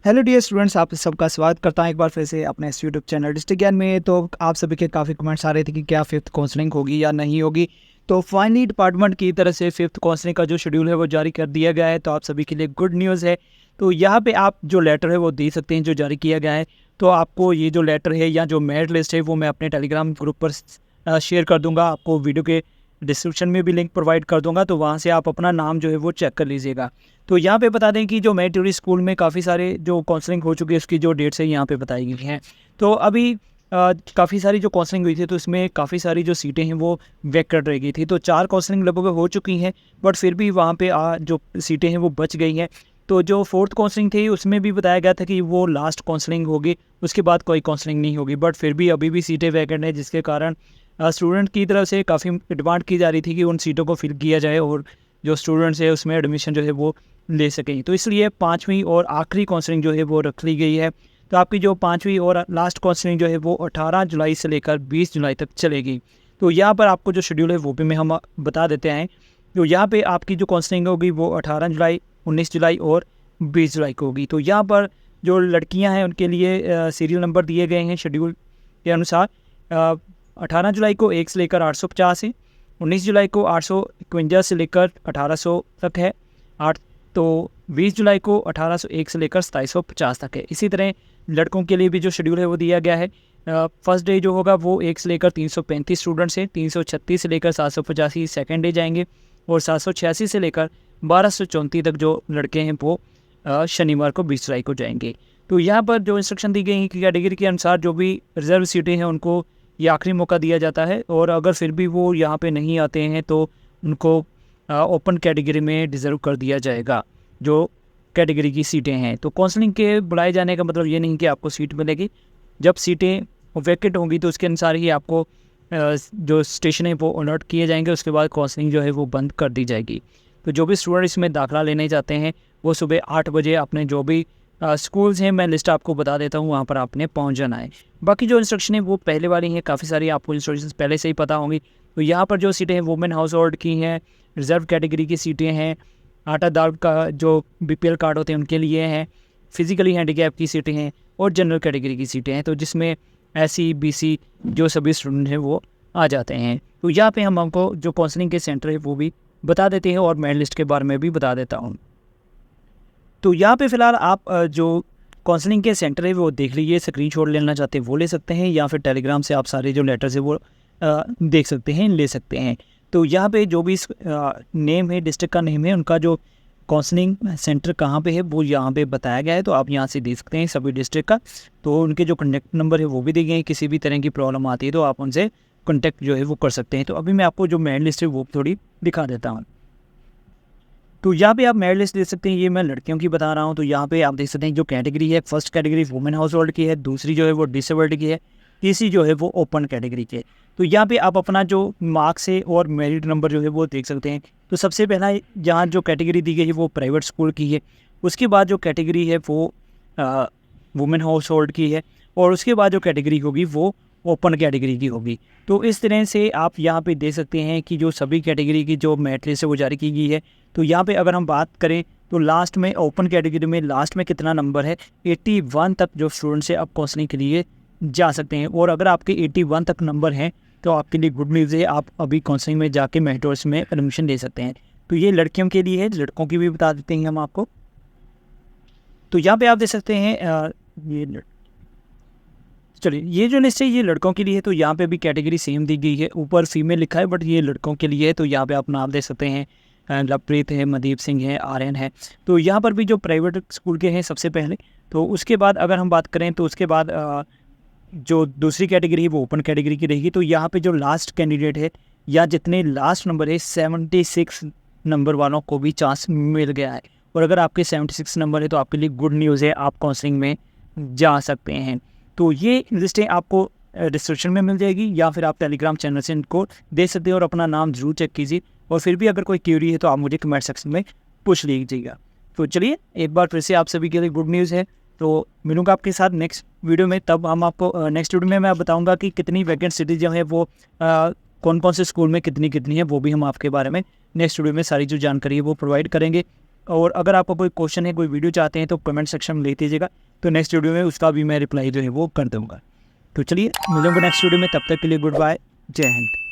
Hello dear students, आप सबका स्वागत करता हूं एक बार फिर से अपने इस यूट्यूब चैनल डिस्ट्रिक्ट ज्ञान में। तो आप सभी के काफ़ी कमेंट्स आ रहे थे कि क्या फिफ्थ काउंसलिंग होगी या नहीं होगी। तो फाइनली डिपार्टमेंट की तरफ से फिफ्थ काउंसलिंग का जो शेड्यूल है वो जारी कर दिया गया है। तो आप सभी के लिए गुड न्यूज़ है। तो यहाँ पे आप जो लेटर है वो दे सकते हैं जो जारी किया गया है। तो आपको ये जो लेटर है या जो मेरिट लिस्ट है वो मैं अपने टेलीग्राम ग्रुप पर शेयर कर दूँगा। आपको वीडियो के डिस्क्रिप्शन में भी लिंक प्रोवाइड कर दूँगा, तो वहाँ से आप अपना नाम जो है वो चेक कर लीजिएगा। तो यहाँ पे बता दें कि जो मेरिटोरी स्कूल में काफ़ी सारे जो काउंसलिंग हो चुकी है उसकी जो डेट्स है यहाँ पे बताई गई हैं। तो अभी काफ़ी सारी जो काउंसलिंग हुई थी तो इसमें काफ़ी सारी जो सीटें हैं वो वैकेंट रह गई थी। तो 4 काउंसलिंग लगभग हो चुकी हैं, बट फिर भी वहाँ पे जो सीटें हैं वो बच गई हैं। तो जो फोर्थ काउंसलिंग थी उसमें भी बताया गया था कि वो लास्ट काउंसलिंग होगी, उसके बाद कोई काउंसलिंग नहीं होगी, बट फिर भी अभी भी सीटें वैकेंट हैं, जिसके कारण स्टूडेंट की तरफ से काफ़ी डिमांड की जा रही थी कि उन सीटों को फिल किया जाए और जो स्टूडेंट्स है उसमें एडमिशन जो है वो ले सकें। तो इसलिए 5वीं और आखिरी काउंसलिंग जो है वो रख ली गई है। तो आपकी जो 5वीं और लास्ट काउंसलिंग जो है वो 18 जुलाई से लेकर 20 जुलाई तक चलेगी। तो यहाँ पर आपको जो शेड्यूल है वो भी मैं हम बता देते हैं। तो यहाँ पे आपकी जो काउंसलिंग होगी वो 18 जुलाई, 19 जुलाई और 20 जुलाई को होगी। तो यहाँ पर जो लड़कियाँ हैं उनके लिए सीरियल नंबर दिए गए हैं शेड्यूल के अनुसार। 18 जुलाई को 1 से लेकर 850 है, 19 जुलाई को 851 से लेकर 1800 तक है, 8 तो 20 जुलाई को 1801 से लेकर 2750 तक है। इसी तरह लड़कों के लिए भी जो शेड्यूल है वो दिया गया है। फर्स्ट डे जो होगा वो 1 से लेकर 335 स्टूडेंट्स हैं, 336 से लेकर 785 सेकेंड डे जाएंगे और 786 से लेकर 1234 तक जो लड़के हैं वो शनिवार को 20 जुलाई को जाएंगे। तो यहाँ पर जो इंस्ट्रक्शन दी गई है कि कैटेगरी के अनुसार जो भी रिजर्व सीटें हैं उनको ये आखिरी मौका दिया जाता है, और अगर फिर भी वो यहाँ पे नहीं आते हैं तो उनको ओपन कैटेगरी में डिज़र्व कर दिया जाएगा जो कैटेगरी की सीटें हैं। तो काउंसलिंग के बुलाए जाने का मतलब ये नहीं कि आपको सीट मिलेगी। जब सीटें वैकेंट होंगी तो उसके अनुसार ही आपको जो स्टेशन है वो अलर्ट किए जाएंगे, उसके बाद काउंसलिंग जो है वो बंद कर दी जाएगी। तो जो भी स्टूडेंट इसमें दाखिला लेने जाते हैं वो सुबह 8 बजे अपने जो भी स्कूल्स हैं, मैं लिस्ट आपको बता देता हूँ, वहाँ पर आपने पहुँच जाना है। बाकी जो इंस्ट्रक्शन है वो पहले वाली हैं, काफ़ी सारी आपको इंस्ट्रक्शंस पहले से ही पता होंगी। तो यहाँ पर जो सीटें हैं वुमेन हाउस होल्ड की हैं, रिजर्व कैटेगरी की सीटें हैं, आटा दाल का जो BPL कार्ड होते हैं उनके लिए हैं, फिजिकली हैंडीकैप की सीटें हैं और जनरल कैटेगरी की सीटें हैं। तो जिसमें SC BC जो सभी स्टूडेंट हैं वो आ जाते हैं। तो यहाँ पे हम आपको जो काउंसलिंग के सेंटर है वो भी बता देते हैं और मेरिट लिस्ट के बारे में भी बता देता हूँ। तो यहाँ पे फ़िलहाल आप जो काउंसलिंग के सेंटर है वो देख लीजिए, स्क्रीनशॉट लेना चाहते हैं वो ले सकते हैं, या फिर टेलीग्राम से आप सारे जो लेटर्स है वो देख सकते हैं, ले सकते हैं। तो यहाँ पे जो भी नेम है, डिस्ट्रिक्ट का नेम है, उनका जो काउंसलिंग सेंटर कहाँ पे है वो यहाँ पे बताया गया है। तो आप यहाँ से देख सकते हैं सभी डिस्ट्रिक्ट का। तो उनके जो कॉन्टैक्ट नंबर है वो भी दिए गए हैं, किसी भी तरह की प्रॉब्लम आती है तो आप उनसे कॉन्टैक्ट जो है वो कर सकते हैं। तो अभी मैं आपको जो मेरिट लिस्ट है वो थोड़ी दिखा देता हूँ। तो यहाँ पे आप मेरिट लिस्ट देख सकते हैं, ये मैं लड़कियों की बता रहा हूँ। तो यहाँ पे आप देख सकते हैं जो कैटेगरी है, first category women house hold की है, दूसरी जो है वो डिसेबल्ड की है, तीसरी जो है वो ओपन कैटेगरी की है। तो यहाँ पे आप अपना जो मार्क्स है और मेरिट नंबर जो है वो देख सकते हैं। तो सबसे पहला यहाँ जो कैटेगरी दी गई है वो प्राइवेट स्कूल की है, उसके बाद जो कैटेगरी है वो वुमेन हाउस होल्ड की है, और उसके बाद जो कैटेगरी होगी वो ओपन कैटेगरी की होगी। तो इस तरह से आप यहाँ पे देख सकते हैं कि जो सभी कैटेगरी की जो मेरिट लिस्ट है वो जारी की गई है। तो यहाँ पे अगर हम बात करें तो लास्ट में ओपन कैटेगरी में लास्ट में कितना नंबर है, 81 तक जो स्टूडेंट्स है आप काउंसलिंग के लिए जा सकते हैं। और अगर आपके 81 तक नंबर हैं तो आपके लिए गुड न्यूज़ है, आप अभी काउंसलिंग में जाके मेरिटोर्स में एडमिशन ले सकते हैं। तो ये लड़कियों के लिए है, लड़कों की भी बता देते हैं हम आपको। तो यहाँ पे आप देख सकते हैं ये चलिए, ये जो लिस्ट है ये लड़कों के लिए है। तो यहाँ पे भी कैटेगरी सेम दी गई है, ऊपर फीमेल लिखा है बट ये लड़कों के लिए है। तो यहाँ पे आप नाम देख सकते हैं, लवप्रीत है, मनदीप सिंह है, आर्यन है। तो यहाँ पर भी जो प्राइवेट स्कूल के हैं सबसे पहले। तो उसके बाद अगर हम बात करें तो उसके बाद जो दूसरी कैटेगरी है वो ओपन कैटेगरी की रहेगी। तो यहाँ पे जो लास्ट कैंडिडेट है या जितने लास्ट नंबर है 76 नंबर वालों को भी चांस मिल गया है। और अगर आपके 76 नंबर है तो आपके लिए गुड न्यूज़ है, आप काउंसलिंग में जा सकते हैं। तो ये लिस्टें आपको डिस्क्रिप्शन में मिल जाएगी, या फिर आप टेलीग्राम चैनल से इनको दे सकते हैं और अपना नाम ज़रूर चेक कीजिए। और फिर भी अगर कोई क्यूरी है तो आप मुझे कमेंट सेक्शन में पूछ लीजिएगा। तो चलिए, एक बार फिर से आप सभी के लिए गुड न्यूज़ है। तो मिलूंगा आपके साथ नेक्स्ट वीडियो में। तब हम आपको नेक्स्ट वीडियो में मैं बताऊंगा कि कितनी वैकेंट सिटीज जो है वो कौन कौन से स्कूल में कितनी कितनी है, वो भी हम आपके बारे में नेक्स्ट वीडियो में सारी जो जानकारी है वो प्रोवाइड करेंगे। और अगर आपका कोई क्वेश्चन है, कोई वीडियो चाहते हैं तो कमेंट सेक्शन में लिख दीजिएगा, तो नेक्स्ट वीडियो में उसका भी मैं रिप्लाई जो है वो कर दूँगा। तो चलिए मिलूँगा नेक्स्ट वीडियो में, तब तक के लिए गुड बाय, जय हिंद।